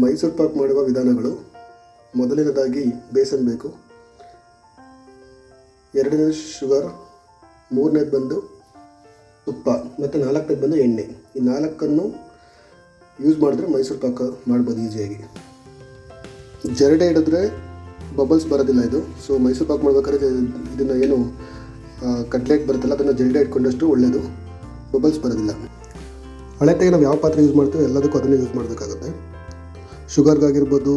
ಮೈಸೂರು ಪಾಕ್ ಮಾಡುವ ವಿಧಾನಗಳು. ಮೊದಲನೇದಾಗಿ ಬೇಸನ್ ಬೇಕು, ಎರಡನೇದು ಶುಗರ್, ಮೂರನೇದು ಬಂದು ತುಪ್ಪ ಮತ್ತು ನಾಲ್ಕನೇದು ಬಂದು ಎಣ್ಣೆ. ಈ ನಾಲ್ಕನ್ನು ಯೂಸ್ ಮಾಡಿದ್ರೆ ಮೈಸೂರು ಪಾಕ ಮಾಡ್ಬೋದು ಈಸಿಯಾಗಿ. ಜರಡೆ ಹಿಡಿದ್ರೆ ಬಬಲ್ಸ್ ಬರೋದಿಲ್ಲ ಇದು. ಸೊ ಮೈಸೂರು ಪಾಕ್ ಮಾಡ್ಬೇಕಾದ್ರೆ ಇದನ್ನು ಏನು ಕಟ್ಲೆಟ್ ಬರುತ್ತಲ್ಲ ಅದನ್ನು ಜರಡೆ ಇಟ್ಕೊಂಡಷ್ಟು ಒಳ್ಳೆಯದು, ಬಬಲ್ಸ್ ಬರೋದಿಲ್ಲ. ಅಳತೆಗೆ ನಾವು ಯಾವ ಪಾತ್ರೆ ಯೂಸ್ ಮಾಡ್ತೀವಿ ಎಲ್ಲದಕ್ಕೂ ಅದನ್ನೇ ಯೂಸ್ ಮಾಡಬೇಕಾಗುತ್ತೆ. ಶುಗರ್ಗಾಗಿರ್ಬೋದು,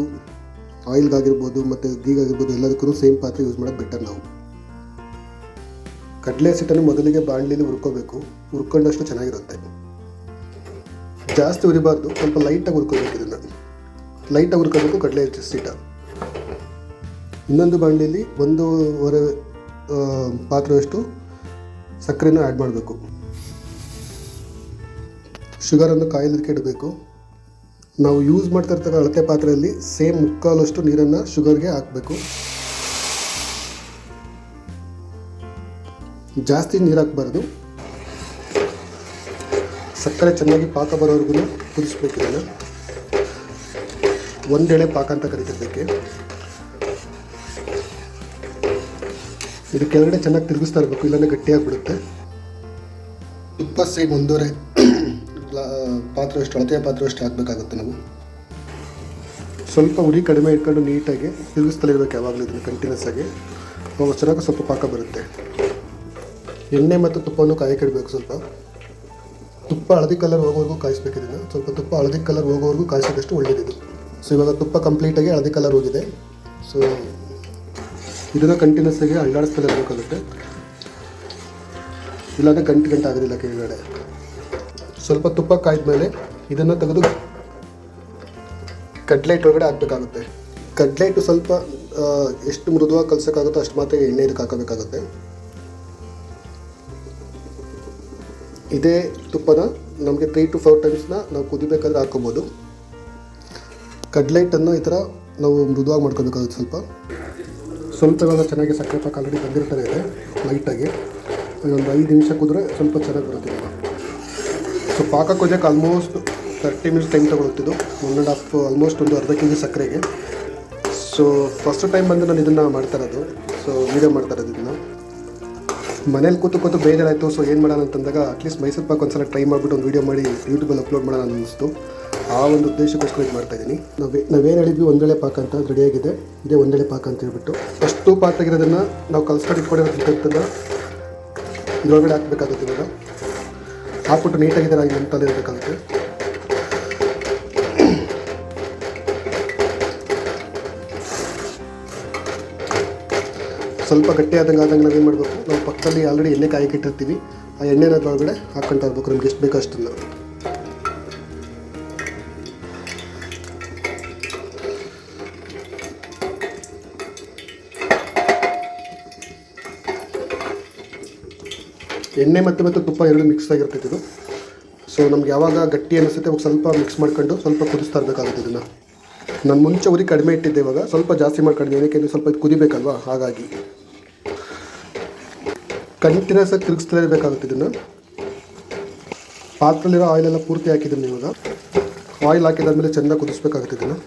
ಆಯಿಲ್ಗಾಗಿರ್ಬೋದು ಮತ್ತು ಗೀಗಾಗಿರ್ಬೋದು ಎಲ್ಲದಕ್ಕೂ ಸೇಮ್ ಪಾತ್ರೆ ಯೂಸ್ ಮಾಡೋದು ಬೆಟರ್. ನಾವು ಕಡಲೆ ಹಸಿಟ್ಟನ್ನು ಮೊದಲಿಗೆ ಬಾಣಲಿಲಿ ಹುರ್ಕೋಬೇಕು. ಹುರ್ಕೊಂಡಷ್ಟು ಚೆನ್ನಾಗಿರುತ್ತೆ. ಜಾಸ್ತಿ ಹುರಿಬಾರ್ದು, ಸ್ವಲ್ಪ ಲೈಟಾಗಿ ಹುರ್ಕೋಬೇಕು. ಇದನ್ನು ಲೈಟಾಗಿ ಹುರ್ಕೋಬೇಕು ಕಡಲೆ ಹಸಿಟ್ಟ. ಇನ್ನೊಂದು ಬಾಣಲಿಲಿ 1.5 ಪಾತ್ರೆಯಷ್ಟು ಸಕ್ಕರೆನ ಆ್ಯಡ್ ಮಾಡಬೇಕು. ಶುಗರನ್ನು ಕಾಯಲಿಕ್ಕೆ ಇಡಬೇಕು. ನಾವು ಯೂಸ್ ಮಾಡ್ತಾ ಇರ್ತಕ್ಕ ಅಳತೆ ಪಾತ್ರೆಯಲ್ಲಿ ಸೇಮ್ 3/4 ನೀರನ್ನು ಶುಗರ್ಗೆ ಹಾಕಬೇಕು. ಜಾಸ್ತಿ ನೀರು ಹಾಕಬಾರ್ದು. ಸಕ್ಕರೆ ಚೆನ್ನಾಗಿ ಪಾಕ ಬರೋವರೆಗೂ ಕುದಿಸ್ಬೇಕು. ಇದನ್ನು ಒಂದೆಳೆ ಪಾಕ ಅಂತ ಕರಿತಿದ್ದಕ್ಕೆ. ಇದು ಕೆಳಗಡೆ ಚೆನ್ನಾಗಿ ತಿರುಗಿಸ್ತಾ ಇರಬೇಕು, ಇಲ್ಲಾಂದರೆ ಗಟ್ಟಿಯಾಗಿಬಿಡುತ್ತೆ. ತುಪ್ಪ ಸೇಮ್ 1.5 ಪಾತ್ರೆ ಅಷ್ಟು ಅಳತೆಯ ಪಾತ್ರೆ ಅಷ್ಟು ಹಾಕಬೇಕಾಗುತ್ತೆ. ನಾವು ಸ್ವಲ್ಪ ಉರಿ ಕಡಿಮೆ ಇಟ್ಕೊಂಡು ನೀಟಾಗಿ ತಿರುಗಿಸ್ತಲೇ ಇರಬೇಕು ಯಾವಾಗಲೂ ಇದನ್ನು ಕಂಟಿನ್ಯೂಸ್ ಆಗಿ. ಅವಾಗ ಚೆನ್ನಾಗಿ ಸ್ವಲ್ಪ ಪಾಕ ಬರುತ್ತೆ. ಎಣ್ಣೆ ಮತ್ತು ತುಪ್ಪವನ್ನು ಕಾಯಕ್ಕಿಡಬೇಕು. ಸ್ವಲ್ಪ ತುಪ್ಪ ಹಳದಿ ಕಲರ್ ಹೋಗೋವರೆಗೂ ಕಾಯಿಸ್ಬೇಕು. ಇದನ್ನು ಸ್ವಲ್ಪ ತುಪ್ಪ ಹಳದಿ ಕಲರ್ ಹೋಗೋವರೆಗೂ ಕಾಯಿಸಿದಷ್ಟು ಒಳ್ಳೆಯದಿದು. ಸೊ ಇವಾಗ ತುಪ್ಪ ಕಂಪ್ಲೀಟಾಗಿ ಹಳದಿ ಕಲರ್ ಹೋಗಿದೆ. ಸೊ ಇದನ್ನು ಕಂಟಿನ್ಯೂಸ್ ಆಗಿ ಅಳ್ಳಾಡಿಸ್ತಲೇ ಇರಬೇಕಾಗುತ್ತೆ, ಇಲ್ಲಾಂದರೆ ಗಂಟೆ ಆಗೋದಿಲ್ಲ ಕೆಳಗಡೆ. ಸ್ವಲ್ಪ ತುಪ್ಪ ಕಾಯ್ದ ಇದನ್ನು ತೆಗೆದು ಕಡ್ಲೆಟ್ ಒಳಗಡೆ ಹಾಕಬೇಕಾಗುತ್ತೆ. ಕಡ್ಲೆಟು ಸ್ವಲ್ಪ ಎಷ್ಟು ಮೃದುವಾಗಿ ಕಲಸೋಕ್ಕಾಗುತ್ತೋ ಅಷ್ಟು ಮಾತ್ರ ಎಣ್ಣೆ ಇದಕ್ಕೆ ಹಾಕಬೇಕಾಗುತ್ತೆ. ಇದೇ ತುಪ್ಪನ ನಮಗೆ 3 to 4 ಟೈಮ್ಸ್ನ ನಾವು ಕುದಿಬೇಕಾದ್ರೆ ಹಾಕೋಬೋದು. ಕಡ್ಲೆಟನ್ನು ಈ ಥರ ನಾವು ಮೃದುವಾಗಿ ಮಾಡ್ಕೋಬೇಕಾಗುತ್ತೆ. ಸ್ವಲ್ಪ ಇವಾಗ ಚೆನ್ನಾಗಿ ಸಕ್ಕರೆ ಪಾಕ ಆಲ್ರೆಡಿ ಬಂದಿರ್ತಾನೆ ಇದೆ ಲೈಟಾಗಿ. ಒಂದು 5 ನಿಮಿಷ ಕುದ್ರೆ ಸ್ವಲ್ಪ ಚೆನ್ನಾಗಿ ಬರುತ್ತೆ. ಸೊ ಪಾಕ ಕುದಿಯೋಕ್ಕೆ ಆಲ್ಮೋಸ್ಟ್ 30 ಮಿನಿಟ್ಸ್ ಟೈಮ್ ತೊಗೊಳುತ್ತಿದ್ದು. 1.5 ಆಲ್ಮೋಸ್ಟ್ ಒಂದು ಅರ್ಧ kg ಸಕ್ಕರೆಗೆ. ಸೊ ಫಸ್ಟ್ ಟೈಮ್ ಬಂದು ನಾನು ಇದನ್ನು ಮಾಡ್ತಾ ಇರೋದು. ಸೊ ವೀಡಿಯೋ ಮಾಡ್ತಾ ಇರೋದು ಇದನ್ನು ಮನೇಲಿ ಕೂತು ಬೇಜಾರಾಯಿತು. ಸೊ ಏನು ಮಾಡೋಣ ಅಂತಂದಾಗ ಅಟ್ಲೀಸ್ಟ್ ಮೈಸೂರು ಪಾಕ್ ಒಂದ್ಸಲ ಟ್ರೈ ಮಾಡಿಬಿಟ್ಟು ಒಂದು ವೀಡಿಯೋ ಮಾಡಿ ಯೂಟ್ಯೂಬಲ್ಲಿ ಅಪ್ಲೋಡ್ ಮಾಡೋಣ ಅನ್ನಿಸ್ತು. ಆ ಒಂದು ಉದ್ದೇಶಕ್ಕೋಸ್ಕರ ಇದು ಮಾಡ್ತಾಯಿದ್ದೀನಿ. ನಾವೇನು ಹೇಳಿದ್ವಿ ಒಂದೆಳೆ ಪಾಕ ಅಂತ, ಅದು ರೆಡಿಯಾಗಿದೆ. ಇದೇ ಒಂದೆಳೆ ಪಾಕ ಅಂತ ಹೇಳ್ಬಿಟ್ಟು ಫಸ್ಟು ಪಾತ್ರೆಗಿರೋದನ್ನು ನಾವು ಕಲ್ಸ್ಕೊಂಡು ಇಟ್ಕೊಂಡಿರೋದನ್ನು ಇದರೊಳಗಡೆ ಹಾಕಬೇಕಾಗುತ್ತೆ. ಇವಾಗ ಹಾಕ್ಬಿಟ್ಟು ನೀಟಾಗಿ ಇದರ ನಿಂತಲ್ಲಿ ಇರಬೇಕಾಗುತ್ತೆ. ಸ್ವಲ್ಪ ಗಟ್ಟಿ ಆದಂಗೆ ನಾವೇನು ಮಾಡಬೇಕು, ನಾವು ಪಕ್ಕದಲ್ಲಿ ಆಲ್ರೆಡಿ ಎಣ್ಣೆ ಕಾಯಕ್ಕಿಟ್ಟಿರ್ತೀವಿ. ಆ ಎಣ್ಣೆನ ಒಳಗಡೆ ಹಾಕ್ಕೊಳ್ತಾ ಇರಬೇಕು ನಮ್ಗೆ ಎಷ್ಟು ಬೇಕೋ ಅಷ್ಟನ್ನು. ಎಣ್ಣೆ ಮತ್ತು ತುಪ್ಪ ಎರಡು ಮಿಕ್ಸ್ ಆಗಿರ್ತೈತೆ ಇದು. ಸೊ ನಮ್ಗೆ ಯಾವಾಗ ಗಟ್ಟಿ ಅನಿಸುತ್ತೆ ಅವಾಗ ಸ್ವಲ್ಪ ಮಿಕ್ಸ್ ಮಾಡ್ಕೊಂಡು ಸ್ವಲ್ಪ ಕುದಿಸ್ತಾ ಇರಬೇಕಾಗುತ್ತೆ. ಇದನ್ನು ನಾನು ಮುಂಚೆ ಉರಿ ಕಡಿಮೆ ಇಟ್ಟಿದ್ದೆ, ಇವಾಗ ಸ್ವಲ್ಪ ಜಾಸ್ತಿ ಮಾಡ್ಕೊಂಡಿದ್ದೆ. ಏನಕ್ಕೆ ಸ್ವಲ್ಪ ಇದು ಕುದಿಬೇಕಲ್ವಾ, ಹಾಗಾಗಿ ಕಂಟಿನ್ಯೂಸ್ ಆಗಿ ತಿರುಗಿಸ್ತಾ ಇರಬೇಕಾಗುತ್ತೆ. ಇದನ್ನು ಪಾತ್ರೆಲಿರೋ ಆಯಿಲೆಲ್ಲ ಪೂರ್ತಿ ಹಾಕಿದ್ದೀನಿ. ಇವಾಗ ಆಯಿಲ್ ಹಾಕಿದಾದ್ಮೇಲೆ ಚೆನ್ನಾಗಿ ಕುದಿಸ್ಬೇಕಾಗುತ್ತೆ. ಇದನ್ನು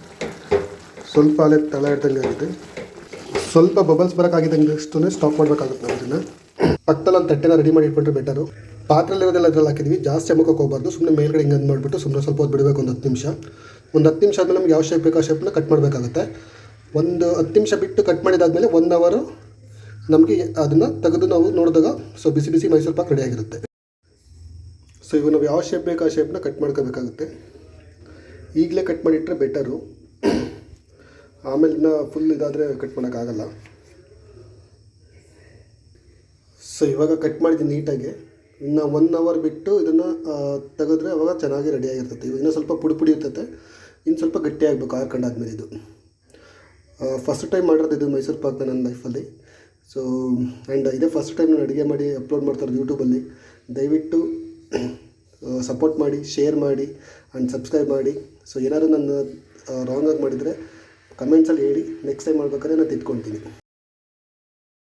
ಸ್ವಲ್ಪ ಅಲ್ಲೇ ತಳ ಹಿಡ್ದಂಗೆ ಆಗಿದೆ. ಸ್ವಲ್ಪ ಬಬಲ್ಸ್ ಬರೋಕ್ಕಾಗಿದ್ದಂಗೆ ಅಷ್ಟೇ ಸ್ಟಾಪ್ ಮಾಡಬೇಕಾಗುತ್ತೆ. ನಾವು ಇದನ್ನು ಪಕ್ಕದಲ್ಲಿ ಒಂದು ತಟ್ಟೆನ ರೆಡಿ ಮಾಡಿ ಇಟ್ಬಿಟ್ರೆ ಬೆಟರು. ಪಾತ್ರೆಲಿರೋದೆಲ್ಲ ಇದರಲ್ಲಿ ಹಾಕಿದ್ವಿ, ಜಾಸ್ತಿ ಅಮ್ಮಕ್ಕೆ ಹೋಗಬಾರ್ದು. ಸುಮ್ಮನೆ ಮೇಲ್ಗಡೆ ಹಿಂಗೆ ಮಾಡಿಬಿಟ್ಟು ಸುಮ್ಮನೆ ಸ್ವಲ್ಪ ಹೊತ್ತು ಬಿಡಬೇಕು. ಒಂದು 10 ನಿಮಿಷ. ಒಂದು 10 ನಿಮಿಷ ಆದಮೇಲೆ ನಮ್ಗೆ ಯಾವ ಶೇಪ್ ಬೇಕು ಆ ಶೇಪ್ನ ಕಟ್ ಮಾಡಬೇಕಾಗುತ್ತೆ. ಒಂದು 10 ನಿಮಿಷ ಬಿಟ್ಟು ಕಟ್ ಮಾಡಿದಾದಮೇಲೆ 1 ಅವರ್ ನಮಗೆ ಅದನ್ನು ತೆಗೆದು ನಾವು ನೋಡಿದಾಗ ಸೊ ಬಿಸಿ ಮೈಸೂರು ಪಾಕ್ ರೆಡಿಯಾಗಿರುತ್ತೆ. ಸೊ ಇವಾಗ ನಾವು ಯಾವ ಶೇಪ್ ಬೇಕು ಆ ಶೇಪ್ನ ಕಟ್ ಮಾಡ್ಕೋಬೇಕಾಗುತ್ತೆ. ಈಗಲೇ ಕಟ್ ಮಾಡಿಟ್ರೆ ಬೆಟರು, ಆಮೇಲೆ ಇನ್ನೂ ಫುಲ್ ಇದಾದರೆ ಕಟ್ ಮಾಡೋಕ್ಕಾಗಲ್ಲ. ಸೊ ಇವಾಗ ಕಟ್ ಮಾಡಿದ್ದೀನಿ ನೀಟಾಗಿ. ಇನ್ನು 1 ಅವರ್ ಬಿಟ್ಟು ಇದನ್ನು ತೆಗೆದ್ರೆ ಅವಾಗ ಚೆನ್ನಾಗಿ ರೆಡಿಯಾಗಿರ್ತೈತೆ. ಇವಾಗ ಇನ್ನೂ ಸ್ವಲ್ಪ ಪುಡಿ ಇರ್ತೈತೆ, ಇನ್ನು ಸ್ವಲ್ಪ ಗಟ್ಟಿಯಾಗಬೇಕು ಹಾಕೊಂಡಾದ್ಮೇಲೆ. ಇದು ಫಸ್ಟ್ ಟೈಮ್ ಮಾಡಿರೋದು ಇದು ಮೈಸೂರು ಪಾಕ್ ನನ್ನ ಲೈಫಲ್ಲಿ. ಸೊ ಆ್ಯಂಡ್ ಇದೇ ಫಸ್ಟ್ ಟೈಮ್ ನಾನು ಅಡುಗೆ ಮಾಡಿ ಅಪ್ಲೋಡ್ ಮಾಡ್ತಾಯಿರೋದು ಯೂಟ್ಯೂಬಲ್ಲಿ. ದಯವಿಟ್ಟು ಸಪೋರ್ಟ್ ಮಾಡಿ, ಶೇರ್ ಮಾಡಿ ಆ್ಯಂಡ್ ಸಬ್ಸ್ಕ್ರೈಬ್ ಮಾಡಿ. ಸೊ ಏನಾದರೂ ನನ್ನ ರಾಂಗಾಗಿ ಮಾಡಿದರೆ ಕಮೆಂಟ್ಸಲ್ಲಿ ಹೇಳಿ, ನೆಕ್ಸ್ಟ್ ಟೈಮ್ ಮಾಡ್ಬೇಕಾದ್ರೆ ನಾನು ತಿದ್ಕೊಳ್ತೀನಿ.